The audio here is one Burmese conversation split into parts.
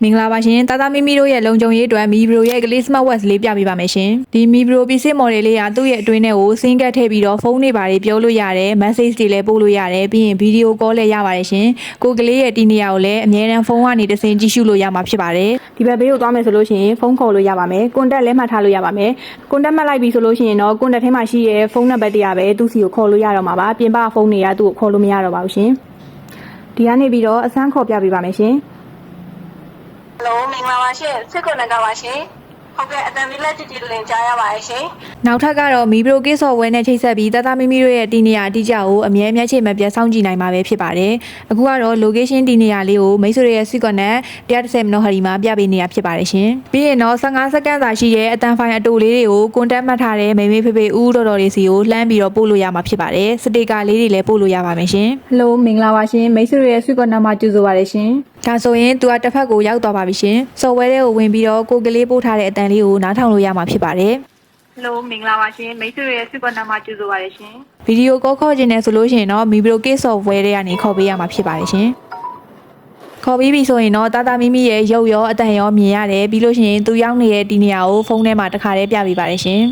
မင်္ဂလာပါရှင်တာတာမီမီတို့ရဲ့လုံခြုံရေးအတွက်မီဘရိုရဲ့ကလေး smart watch လေးပြပေးပါမယ်ရှင်ဒီမီဘရိုပစ္စည်း model လေးကသူ့ရဲ့အတွင်းထဲကိုစင်းကတ်ထည့်ပြီးတော့ဖုန်းတွေပါတယ်ပြောလို့ရတယ် message တွေလည်းပို့လို့ရတယ်ပြီးရင် video call လည်းရပါတယ်ရှင်ကိုကလေးရဲ့ဒီနေရာကိုလည်းအမြဲတမ်းဖုန်းကနေတစ်ဆင့်ကြည့်ရှုလို့ရမှာဖြစ်ပါတယ်ဒီဘက်ဘေးကိုသွားမယ်ဆိုလို့ရှိရင်ဖုန်းခေါ်လို့ရပါမယ် contact လည်းမှတ်ထားလို့ရပါမယ် contact မှတ်လိုက်ပြီဆိုလို့ရှိရင်တော့ contact ထဲမှာရှိရဲ့ဖုန်းနံပါတ်တွေကပဲသူ့စီကိုခေါ်လို့ရတော့မှာပါပြင်ပဖုန်းတွေကသူ့ကိုခေါ်လို့မရတော့ပါဘူးရှင်ဒီကနေပြီးတော့အစမ်းခေါ်ပြပေးပါမယ်ရှင်ဟယ်လိုမင်္ဂလာပါရှင်စစ်ကွန်နက်ကပါရှင်ဟုတ်ကဲ့အတန်လေးလက်ကြည့်ကြည့်လင်ကြားရပါတယ်ရှင်နောက်ထပ်ကတော့မီဘရိုကေးဆော့ဝဲနဲ့ချိတ်ဆက်ပြီးတသားမီမီတို့ရဲ့ဒီနေရာအတိအကျကိုအမြဲအမြဲချိန်မပြတ်စောင့်ကြည့်နိုင်မှာပဲဖြစ်ပါတယ်အခုကတော့ location ဒီနေရာလေးကိုမိတ်ဆွေတွေရဲ့စစ်ကွန်နက်130မိနစ်ဟရီမှာပြပေးနေရဖြစ်ပါတယ်ရှင်ပြီးရင်တော့15စက္ကန့်သာရှိရဲ့အတန်ဖိုင်အတူလေးတွေကို contact မှတ်ထားတဲ့မိမေဖေဖေဦးတော်တော်လေးစီကိုလှမ်းပြီးတော့ပို့လို့ရမှာဖြစ်ပါတယ်စတေကာလေးတွေလည်းပို့လို့ရပါမယ်ရှင်ဟယ်လိုမင်္ဂလာပါရှင်မိတ်ဆွေတွေရဲ့စစ်ကွန်နက်မှာကြိုဆိုပါရရှင်ဒါဆိုရင်သူကတစ်ဖက်ကိုရောက်သွားပါပြီရှင် software တွေကိုဝင်ပြီးတော့ကိုကလေးပို့ထားတဲ့အတန်လေးကိုနားထောင်လို့ရမှာဖြစ်ပါတယ်ဟယ်လိုမင်္ဂလာပါရှင်မိတ်ဆွေရဲ့စစ်ကွန်နက်မှာကြိုဆိုပါရရှင်ဗီဒီယိုကောခေါ်ခြင်းနဲ့ဆိုလို့ရှိရင်တော့ Mibro Case Software တွေကနေခေါ်ပေးရမှာဖြစ်ပါတယ်ရှင်ခေါ်ပြီးပြီဆိုရင်တော့တာတာမီမီရဲ့ရုပ်ရောအတန်ရောမြင်ရတယ်ပြီးလို့ရှိရင်သူရောက်နေတဲ့ဒီနေရာကိုဖုန်းထဲမှာတစ်ခါတည်းပြပေးပါတယ်ရှင်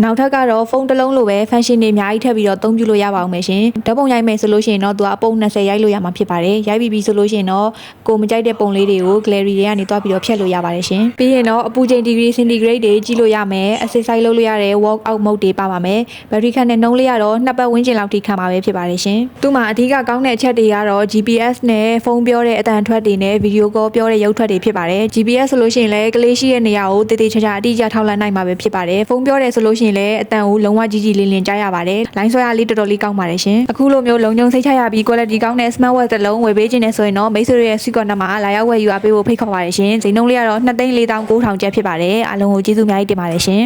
နောက်ထပ်ကတော့ဖုန်းတစ်လုံးလိုပဲ function တွေအများကြီးထပ်ပြီးတော့အသုံးပြုလို့ရပါအောင်မယ်ရှင်ဓာတ်ပုံရိုက်မယ်ဆိုလို့ရှိရင်တော့သူကအပုံ20ရိုက်လို့ရမှာဖြစ်ပါတယ်ရိုက်ပြီးပြီဆိုလို့ရှိရင်တော့ကိုမကြိုက်တဲ့ပုံလေးတွေကို gallery တွေကနေတွားပြီးတော့ဖြတ်လို့ရပါတယ်ရှင်ပြီးရင်တော့အပူချိန် degree centigrade တွေကြည့်လို့ရမယ် exercise လုပ်လို့ရတဲ့ walk out mode တွေပါပါမယ် battery ခန့်နဲ့နှုန်းလေးကတော့2ပတ်ဝန်းကျင်လောက်ထိခံပါပဲဖြစ်ပါတယ်ရှင်သူ့မှာအဓိကကောင်းတဲ့အချက်တွေကတော့ GPS နဲ့ဖုန်းပြောတဲ့အတန်ထွက်တွေနဲ့ video call ပြောတဲ့ရုပ်ထွက်တွေဖြစ်ပါတယ် GPS ဆိုလို့ရှိရင်လည်းကလေးရှိတဲ့နေရာကိုတည်တည်ချာချာအတိအကျထောက်လှမ်းနိုင်မှာပဲဖြစ်ပါတယ်ဖုန်းပြောတယ်ဆိုလို့ရှိရင်လည်းအတန်ကိုလုံးဝကြီးကြီးလင်းလင်းကြားရပါတယ်လိုင်းဆွဲရလေးတော်တော်လေးကောင်းပါတယ်ရှင်အခုလိုမျိုးလုံခြုံစိတ်ချရပြီး quality ကောင်းတဲ့ smart watch တစ်လုံးဝယ်ပေးခြင်းနဲ့ဆိုရင်တော့မိတ်ဆွေရဲ့စီကွန်နက်မှာလာရောက်ဝယ်ယူအားပေးဖို့ဖိတ်ခေါ်ပါတယ်ရှင်ဈေးနှုန်းလေးကတော့2,49,000ကျပ်ဖြစ်ပါတယ်အားလုံးကိုကျေးဇူးအများကြီးတင်ပါတယ်ရှင်